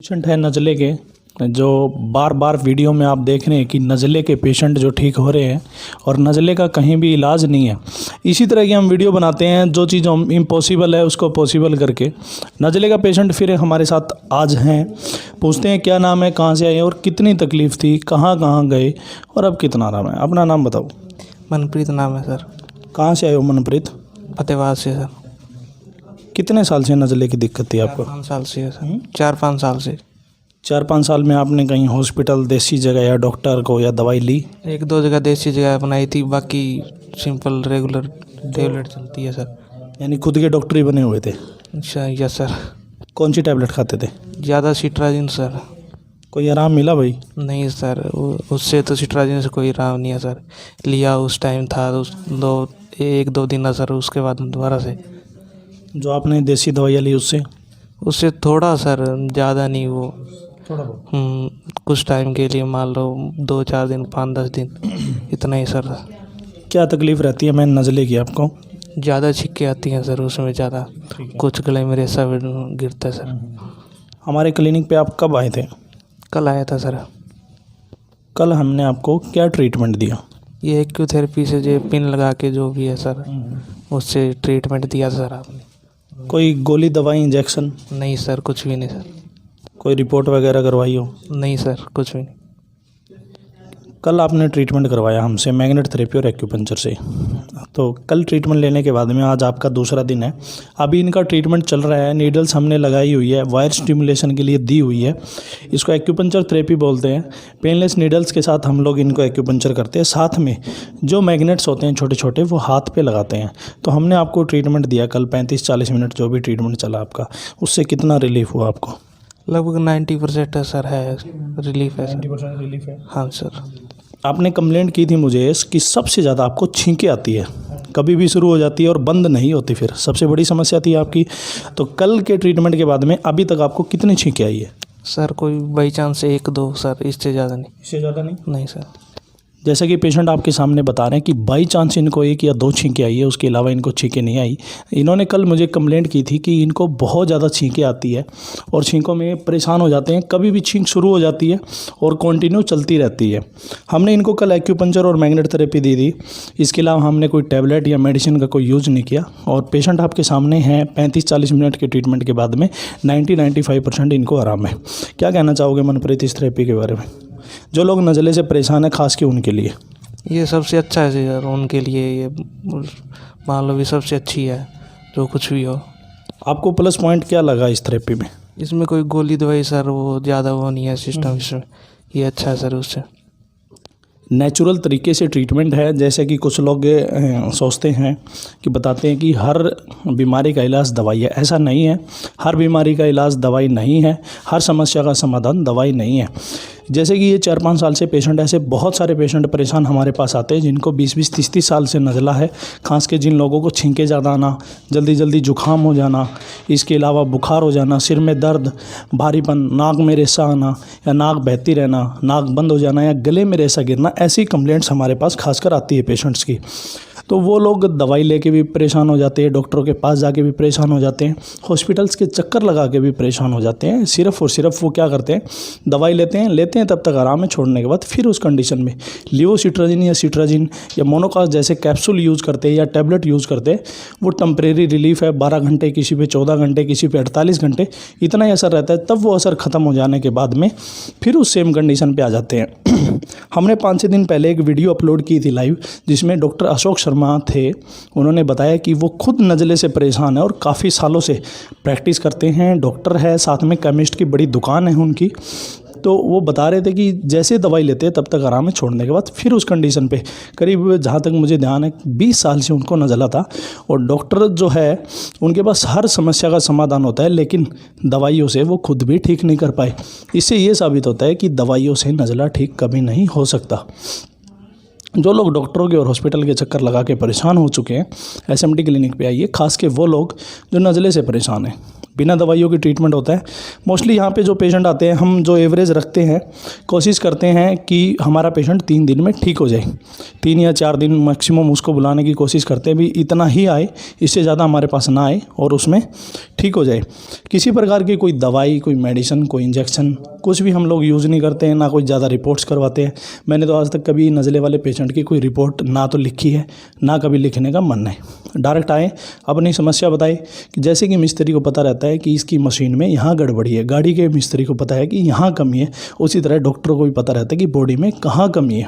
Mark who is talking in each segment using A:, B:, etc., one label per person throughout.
A: Patient है नज़ले के जो बार बार वीडियो में आप देख रहे हैं कि नज़ले के पेशेंट जो ठीक हो रहे हैं और नज़ले का कहीं भी इलाज नहीं है। इसी तरह की हम वीडियो बनाते हैं जो चीज़ इम्पॉसिबल है उसको पॉसिबल करके। नज़ले का पेशेंट फिर हमारे साथ आज हैं, पूछते हैं क्या नाम है, कहाँ से आए और कितनी तकलीफ़ थी, कहाँ कहाँ गए और अब कितना आराम है। अपना नाम बताओ।
B: मनप्रीत नाम है सर।
A: कहाँ से आए हो मनप्रीत?
B: फतेहाबाद से सर।
A: कितने साल से नज़ले की दिक्कत थी आपको?
B: 4-5 साल से है सर। 4-5 साल से।
A: 4-5 साल में आपने कहीं हॉस्पिटल, देसी जगह या डॉक्टर को या दवाई ली?
B: 1-2 जगह देसी जगह अपनाई थी, बाकी सिंपल रेगुलर टेबलेट चलती है सर।
A: यानी खुद के डॉक्टर ही बने हुए थे?
B: अच्छा यस सर।
A: कौन सी टैबलेट खाते थे?
B: ज़्यादा सिट्राजिन सर।
A: कोई आराम मिला भाई?
B: नहीं सर, उससे तो सिट्राजिन से कोई आराम नहीं है सर। लिया उस टाइम था, उस 1-2 दिन ना सर, उसके बाद दोबारा से।
A: जो आपने देसी दवाइयाँ ली
B: उससे थोड़ा सर, ज़्यादा नहीं, वो
A: थोड़ा बहुत
B: कुछ टाइम के लिए, मान लो 2-4 दिन, 5-10 दिन, इतना ही सर।
A: क्या तकलीफ़ रहती है मैन नज़ले की आपको?
B: ज़्यादा छिक्के आती हैं सर, उसमें ज़्यादा कुछ गले में रेशा गिरता है सर।
A: हमारे क्लिनिक पे आप कब आए थे?
B: कल आया था सर।
A: कल हमने आपको क्या ट्रीटमेंट दिया?
B: ये एक्यूथेरेपी से जो पिन लगा के जो भी है सर, उससे ट्रीटमेंट दिया सर आपने।
A: कोई गोली, दवाई, इंजेक्शन?
B: नहीं सर, कुछ भी नहीं सर।
A: कोई रिपोर्ट वगैरह करवाई हो?
B: नहीं सर, कुछ भी नहीं।
A: कल आपने ट्रीटमेंट करवाया हमसे मैग्नेट थेरेपी और एक्यूपंक्चर से। तो कल ट्रीटमेंट लेने के बाद में आज आपका दूसरा दिन है। अभी इनका ट्रीटमेंट चल रहा है। नीडल्स हमने लगाई हुई है, वायर स्टिमुलेशन के लिए दी हुई है। इसको एक्यूपंक्चर थेरेपी बोलते हैं। पेनलेस नीडल्स के साथ हम लोग इनको एक्यूपंक्चर करते हैं। साथ में जो मैग्नेट्स होते हैं छोटे छोटे, वो हाथ पे लगाते हैं। तो हमने आपको ट्रीटमेंट दिया कल 35-40 मिनट जो भी ट्रीटमेंट चला आपका, उससे कितना रिलीफ हुआ आपको?
B: लगभग 90% है सर, है रिलीफ है सर।
A: 90% रिलीफ है।
B: हाँ सर।
A: आपने कंप्लेंट की थी मुझे कि सबसे ज़्यादा आपको छींकें आती है, कभी भी शुरू हो जाती है और बंद नहीं होती, फिर सबसे बड़ी समस्या थी आपकी। तो कल के ट्रीटमेंट के बाद में अभी तक आपको कितनी छींकें आई है?
B: सर कोई बाई चांस 1-2 सर, इससे ज़्यादा नहीं।
A: इससे ज़्यादा नहीं?
B: नहीं सर।
A: जैसा कि पेशेंट आपके सामने बता रहे हैं कि बाई चांस इनको 1 या 2 छींकें आई है, उसके अलावा इनको छींकें नहीं आई। इन्होंने कल मुझे कंप्लेंट की थी कि इनको बहुत ज़्यादा छींकें आती है और छींकों में परेशान हो जाते हैं। कभी भी छींक शुरू हो जाती है और कंटिन्यू चलती रहती है। हमने इनको कल एक्यूपंक्चर और मैग्नेट थेरेपी दी थी। इसके अलावा हमने कोई टैबलेट या मेडिसिन का कोई यूज़ नहीं किया और पेशेंट आपके सामने हैं। 35-40 मिनट के ट्रीटमेंट के बाद में 90-95% इनको आराम है। क्या कहना चाहोगे मनप्रीत इस थेरेपी के बारे में? जो लोग नज़ले से परेशान है, खास के उनके लिए
B: ये सबसे अच्छा है सर, उनके लिए ये मान लो भी सबसे अच्छी है, जो कुछ भी हो।
A: आपको प्लस पॉइंट क्या लगा इस थेरेपी में?
B: इसमें कोई गोली दवाई सर वो ज़्यादा वो नहीं है सिस्टम, इसमें ये अच्छा है सर। उससे
A: नेचुरल तरीके से ट्रीटमेंट है। जैसे कि कुछ लोग सोचते हैं कि बताते हैं कि हर बीमारी का इलाज दवाई है। ऐसा नहीं है। हर बीमारी का इलाज दवाई नहीं है, हर समस्या का समाधान दवाई नहीं है। जैसे कि ये 4-5 साल से पेशेंट, ऐसे बहुत सारे पेशेंट परेशान हमारे पास आते हैं जिनको 20-20, 30-30 साल से नज़ला है। खास के जिन लोगों को छींके ज़्यादा आना, जल्दी जल्दी जुकाम हो जाना, इसके अलावा बुखार हो जाना, सिर में दर्द, भारीपन, नाक में रेशा आना या नाक बहती रहना, नाक बंद हो जाना या गले में रेशा गिरना, ऐसी कंप्लेंट्स हमारे पास खासकर आती है पेशेंट्स की। तो वो लोग दवाई लेके भी परेशान हो जाते हैं, डॉक्टरों के पास जाके भी परेशान हो जाते हैं, हॉस्पिटल्स के चक्कर लगा के भी परेशान हो जाते हैं। सिर्फ और सिर्फ वो क्या करते हैं, दवाई लेते हैं तब तक आराम है, छोड़ने के बाद फिर उस कंडीशन में लिवोसिट्राजिन या सिट्राजिन या मोनोकास जैसे कैप्सूल यूज़ करते हैं या टैबलेट यूज़ करते हैं। वो टेम्परेरी रिलीफ है, 12 घंटे, किसी पे 14 घंटे, किसी पे 48 घंटे, इतना ही असर रहता है। तब वो असर ख़त्म हो जाने के बाद में फिर उस सेम कंडीशन पे आ जाते हैं। हमने 5-6 दिन पहले एक वीडियो अपलोड की थी लाइव, जिसमें डॉक्टर अशोक शर्मा थे। उन्होंने बताया कि वो खुद नज़ले से परेशान है और काफ़ी सालों से प्रैक्टिस करते हैं, डॉक्टर है, साथ में केमिस्ट की बड़ी दुकान है उनकी। तो वो बता रहे थे कि जैसे दवाई लेते हैं तब तक आराम है, छोड़ने के बाद फिर उस कंडीशन पे करीब, जहाँ तक मुझे ध्यान है, 20 साल से उनको नज़ला था। और डॉक्टर जो है उनके पास हर समस्या का समाधान होता है, लेकिन दवाइयों से वो खुद भी ठीक नहीं कर पाए। इससे ये साबित होता है कि दवाइयों से नज़ला ठीक कभी नहीं हो सकता। जो लोग डॉक्टरों के और हॉस्पिटल के चक्कर लगा के परेशान हो चुके हैं, एसएमटी क्लिनिक पे आइए। खास के वो लोग जो नज़ले से परेशान हैं, बिना दवाइयों की ट्रीटमेंट होता है। मोस्टली यहाँ पे जो पेशेंट आते हैं, हम जो एवरेज रखते हैं, कोशिश करते हैं कि हमारा पेशेंट 3 दिन में ठीक हो जाए। 3 या 4 दिन मैक्सिमम उसको बुलाने की कोशिश करते हैं, भी इतना ही आए, इससे ज़्यादा हमारे पास ना आए और उसमें ठीक हो जाए। किसी प्रकार की कोई दवाई, कोई मेडिसिन, कोई इंजेक्शन, कुछ भी हम लोग यूज़ नहीं करते हैं, ना कोई ज़्यादा रिपोर्ट्स करवाते हैं। मैंने तो आज तक कभी नज़ले वाले पेशेंट की कोई रिपोर्ट ना तो लिखी है, ना कभी लिखने का मन है। डायरेक्ट आए, अपनी समस्या बताए कि जैसे कि मिस्त्री को पता रहता है कि इसकी मशीन में यहाँ गड़बड़ी है, गाड़ी के मिस्त्री को पता है कि यहाँ कमी है, उसी तरह डॉक्टर को भी पता रहता है कि बॉडी में कहाँ कमी है।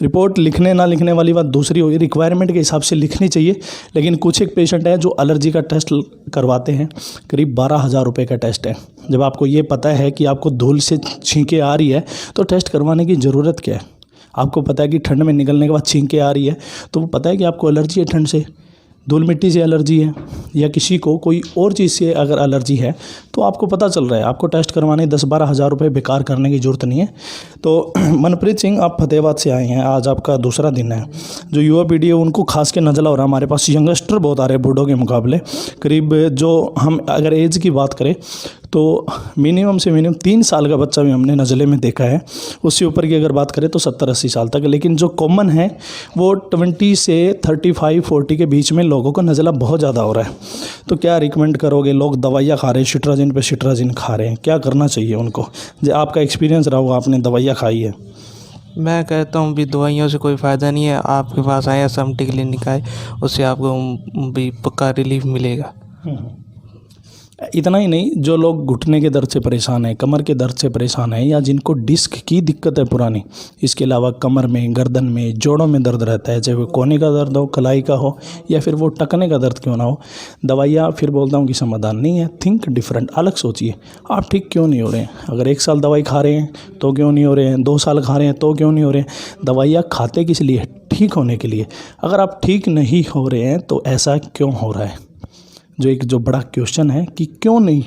A: रिपोर्ट लिखने ना लिखने वाली बात दूसरी होगी, रिक्वायरमेंट के हिसाब से लिखनी चाहिए। लेकिन कुछ एक पेशेंट है जो एलर्जी का टेस्ट करवाते हैं, करीब 12,000 रुपये का टेस्ट है। जब आपको ये पता है कि आपको धूल से छींकें आ रही है तो टेस्ट करवाने की ज़रूरत क्या है? आपको पता है कि ठंड में निकलने के बाद छींकें आ रही है, तो वो पता है कि आपको एलर्जी है, ठंड से, धूल मिट्टी से एलर्जी है, या किसी को कोई और चीज़ से अगर एलर्जी है तो आपको पता चल रहा है। आपको टेस्ट करवाने 10-12 हज़ार रुपये बेकार करने की ज़रूरत नहीं है। तो मनप्रीत सिंह, आप फतेहाबाद से आए हैं, आज आपका दूसरा दिन है। जो युवा पीढ़ी है उनको खास के नज़ला हो रहा है, हमारे पास यंगस्टर बहुत आ रहे हैं बूढ़ों के मुकाबले। करीब जो हम अगर एज की बात करें तो मिनिमम से मिनिमम 3 साल का बच्चा भी हमने नज़ले में देखा है। उससे ऊपर की अगर बात करें तो 70-80 साल तक। लेकिन जो कॉमन है वो 20 से 35-40 के बीच में लोगों का नज़ला बहुत ज़्यादा हो रहा है। तो क्या रिकमेंड करोगे? लोग दवाइयाँ खा रहे हैं, सिट्राजिन पे सिट्राजिन खा रहे हैं, क्या करना चाहिए उनको? जो आपका एक्सपीरियंस रहा होगा, आपने दवाइयाँ खाई है।
B: मैं कहता हूँ भी दवाइयों से कोई फ़ायदा नहीं है। आपके पास आए SMT क्लिनिक आए, उससे आपको भी पक्का रिलीफ मिलेगा।
A: इतना ही नहीं, जो लोग घुटने के दर्द से परेशान हैं, कमर के दर्द से परेशान हैं, या जिनको डिस्क की दिक्कत है पुरानी, इसके अलावा कमर में, गर्दन में, जोड़ों में दर्द रहता है, चाहे वो कोहनी का दर्द हो, कलाई का हो, या फिर वो टकने का दर्द क्यों ना हो, दवाइयाँ फिर बोलता हूँ कि समाधान नहीं है। थिंक डिफरेंट, अलग सोचिए। आप ठीक क्यों नहीं हो रहे हैं? अगर 1 साल दवाई खा रहे हैं तो क्यों नहीं हो रहे हैं? 2 साल खा रहे हैं तो क्यों नहीं हो रहे हैं? दवाइयाँ खाते किस लिए? ठीक होने के लिए। अगर आप ठीक नहीं हो रहे हैं तो ऐसा क्यों हो रहा है? जो बड़ा क्वेश्चन है कि क्यों नहीं,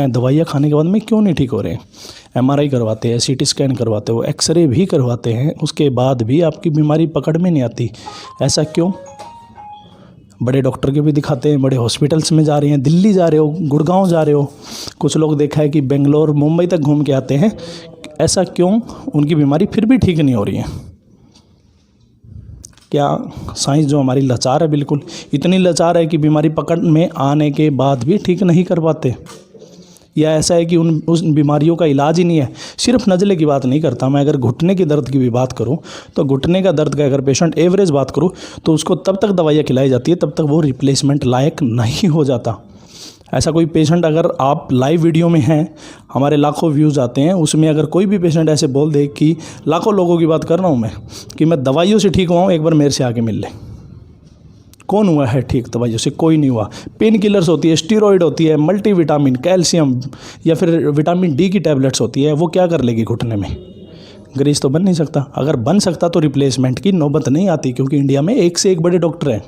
A: दवाइयाँ खाने के बाद में क्यों नहीं ठीक हो रहे हैं? MRI करवाते हैं, CT स्कैन करवाते हो, एक्सरे भी करवाते हैं, उसके बाद भी आपकी बीमारी पकड़ में नहीं आती। ऐसा क्यों? बड़े डॉक्टर के भी दिखाते हैं, बड़े हॉस्पिटल्स में जा रहे हैं, दिल्ली जा रहे हो, गुड़गांव जा रहे हो, कुछ लोग देखा है कि बेंगलोर, मुंबई तक घूम के आते हैं। ऐसा क्यों? उनकी बीमारी फिर भी ठीक नहीं हो रही है। क्या साइंस जो हमारी लाचार है, बिल्कुल इतनी लाचार है कि बीमारी पकड़ में आने के बाद भी ठीक नहीं कर पाते? या ऐसा है कि उस बीमारियों का इलाज ही नहीं है? सिर्फ नज़ले की बात नहीं करता मैं, अगर घुटने के दर्द की भी बात करूं तो घुटने का दर्द का अगर पेशेंट एवरेज बात करूं तो उसको तब तक दवाइयाँ खिलाई जाती है, तब तक वो रिप्लेसमेंट लायक नहीं हो जाता। ऐसा कोई पेशेंट, अगर आप लाइव वीडियो में हैं, हमारे लाखों व्यूज़ आते हैं, उसमें अगर कोई भी पेशेंट ऐसे बोल दे कि लाखों लोगों की बात कर रहा हूँ मैं, कि मैं दवाइयों से ठीक हुआ हूँ, एक बार मेरे से आके मिल ले। कौन हुआ है ठीक दवाइयों से? कोई नहीं हुआ। पेन किलर्स होती है, स्टीरॉयड होती है, मल्टीविटामिन, कैल्शियम, या फिर विटामिन D की टैबलेट्स होती है, वो क्या कर लेगी घुटने में? ग्रीस तो बन नहीं सकता। अगर बन सकता तो रिप्लेसमेंट की नौबत नहीं आती, क्योंकि इंडिया में एक से एक बड़े डॉक्टर हैं।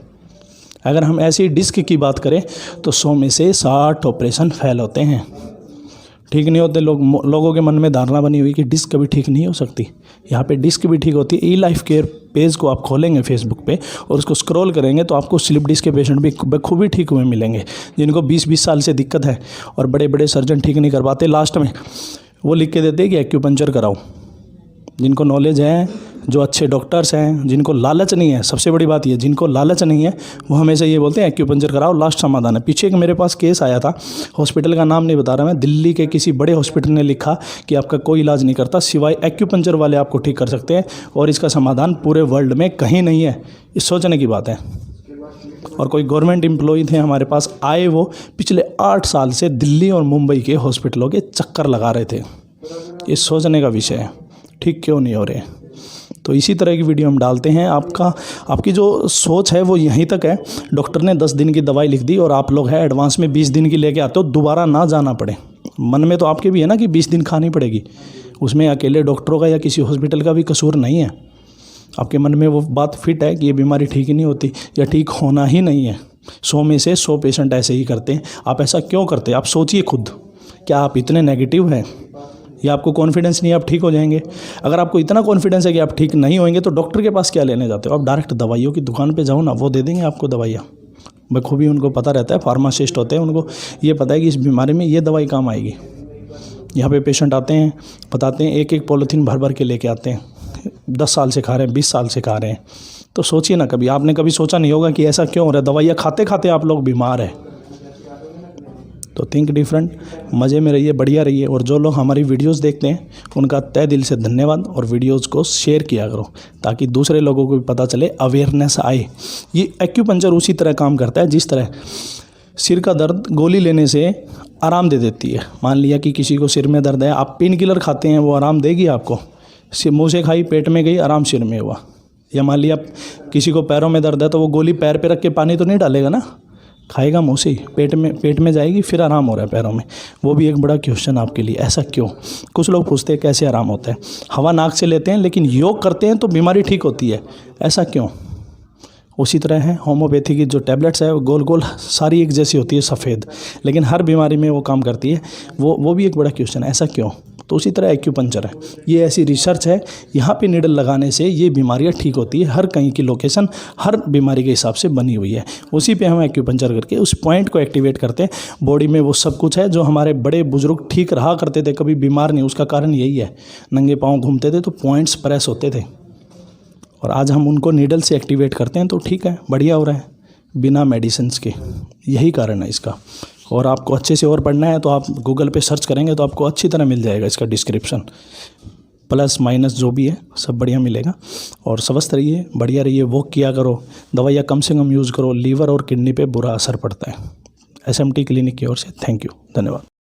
A: अगर हम ऐसी डिस्क की बात करें तो 100 में से 60 ऑपरेशन फेल होते हैं, ठीक नहीं होते। लोगों के मन में धारणा बनी हुई कि डिस्क कभी ठीक नहीं हो सकती। यहाँ पे डिस्क भी ठीक होती है। E-लाइफ केयर पेज को आप खोलेंगे फेसबुक पे और उसको स्क्रॉल करेंगे तो आपको स्लिप डिस्क के पेशेंट भी बखूबी ठीक हुए मिलेंगे, जिनको 20-20 साल से दिक्कत है और बड़े बड़े सर्जन ठीक नहीं करवाते। लास्ट में वो लिख के देते हैं कि एक्यूपंक्चर कराओ। जिनको नॉलेज है, जो अच्छे डॉक्टर्स हैं, जिनको लालच नहीं है, सबसे बड़ी बात ये, जिनको लालच नहीं है वो हमेशा ये बोलते हैं एक्यूपंक्चर कराओ, लास्ट समाधान है। पीछे एक मेरे पास केस आया था, हॉस्पिटल का नाम नहीं बता रहा मैं, दिल्ली के किसी बड़े हॉस्पिटल ने लिखा कि आपका कोई इलाज नहीं करता, सिवाय एक्यूपंक्चर वाले आपको ठीक कर सकते हैं, और इसका समाधान पूरे वर्ल्ड में कहीं नहीं है। ये सोचने की बात है। और कोई गवर्नमेंट एम्प्लॉय थे हमारे पास आए, वो पिछले 8 साल से दिल्ली और मुंबई के हॉस्पिटलों के चक्कर लगा रहे थे। ये सोचने का विषय है, ठीक क्यों नहीं हो रहे? तो इसी तरह की वीडियो हम डालते हैं। आपकी जो सोच है वो यहीं तक है। डॉक्टर ने 10 दिन की दवाई लिख दी और आप लोग हैं एडवांस में 20 दिन की लेके आते हो, दोबारा ना जाना पड़े। मन में तो आपके भी है ना कि 20 दिन खानी पड़ेगी, उसमें अकेले डॉक्टरों का या किसी हॉस्पिटल का भी कसूर नहीं है। आपके मन में वो बात फिट है कि ये बीमारी ठीक ही नहीं होती या ठीक होना ही नहीं है। 100 में से 100 पेशेंट ऐसे ही करते हैं। आप ऐसा क्यों करते हैं? आप सोचिए खुद, क्या आप इतने नेगेटिव हैं या आपको कॉन्फिडेंस नहीं है आप ठीक हो जाएंगे? अगर आपको इतना कॉन्फिडेंस है कि आप ठीक नहीं होंगे तो डॉक्टर के पास क्या लेने जाते हो? आप डायरेक्ट दवाइयों की दुकान पे जाओ ना, वो दे देंगे आपको दवाइयाँ। बखूबी उनको पता रहता है, फार्मासिस्ट होते हैं, उनको ये पता है कि इस बीमारी में ये दवाई काम आएगी। यहाँ पे पेशेंट आते हैं, बताते हैं, एक एक पॉलीथीन भर भर के लेके आते हैं, 10 साल से खा रहे हैं, 20 साल से खा रहे हैं। तो सोचिए ना, कभी आपने कभी सोचा नहीं होगा कि ऐसा क्यों हो रहा है, दवाइयाँ खाते खाते आप लोग बीमार हैं। तो थिंक डिफरेंट, मज़े में रहिए, बढ़िया रहिए। और जो लोग हमारी वीडियोस देखते हैं उनका तहे दिल से धन्यवाद, और वीडियोस को शेयर किया करो ताकि दूसरे लोगों को भी पता चले, अवेयरनेस आए। ये एक्यूपंक्चर उसी तरह काम करता है जिस तरह सिर का दर्द गोली लेने से आराम दे देती है। मान लिया कि किसी को सिर में दर्द है, आप पेन किलर खाते हैं, वो आराम देगी आपको? मुँह से खाई, पेट में गई, आराम सिर में हुआ। या मान लिया किसी को पैरों में दर्द है तो वो गोली पैर पे रख के पानी तो नहीं डालेगा ना, खाएगा मुँह से ही, पेट में जाएगी, फिर आराम हो रहा है पैरों में। वो भी एक बड़ा क्वेश्चन आपके लिए, ऐसा क्यों? कुछ लोग पूछते हैं कैसे आराम होता है। हवा नाक से लेते हैं, लेकिन योग करते हैं तो बीमारी ठीक होती है, ऐसा क्यों? उसी तरह है होम्योपैथी की जो टैबलेट्स है वो गोल गोल सारी एक जैसी होती है, सफ़ेद, लेकिन हर बीमारी में वो काम करती है। वो भी एक बड़ा क्वेश्चन है, ऐसा क्यों? तो उसी तरह एक्यूपंक्चर है, ये ऐसी रिसर्च है, यहाँ पे नीडल लगाने से ये बीमारियाँ ठीक होती है। हर कहीं की लोकेशन हर बीमारी के हिसाब से बनी हुई है, उसी पे हम एक्यूपंक्चर करके उस पॉइंट को एक्टिवेट करते हैं। बॉडी में वो सब कुछ है जो हमारे बड़े बुजुर्ग ठीक रहा करते थे, कभी बीमार नहीं। उसका कारण यही है, नंगे पाँव घूमते थे तो पॉइंट्स प्रेस होते थे, और आज हम उनको नीडल से एक्टिवेट करते हैं तो ठीक है, बढ़िया हो रहा है बिना मेडिसिन्स के। यही कारण है इसका। और आपको अच्छे से और पढ़ना है तो आप गूगल पे सर्च करेंगे तो आपको अच्छी तरह मिल जाएगा इसका डिस्क्रिप्शन, प्लस माइनस जो भी है सब बढ़िया मिलेगा। और स्वस्थ रहिए, बढ़िया रहिए, वॉक किया करो, दवाइयाँ कम से कम यूज़ करो, लीवर और किडनी पे बुरा असर पड़ता है। SMT क्लिनिक की ओर से थैंक यू, धन्यवाद।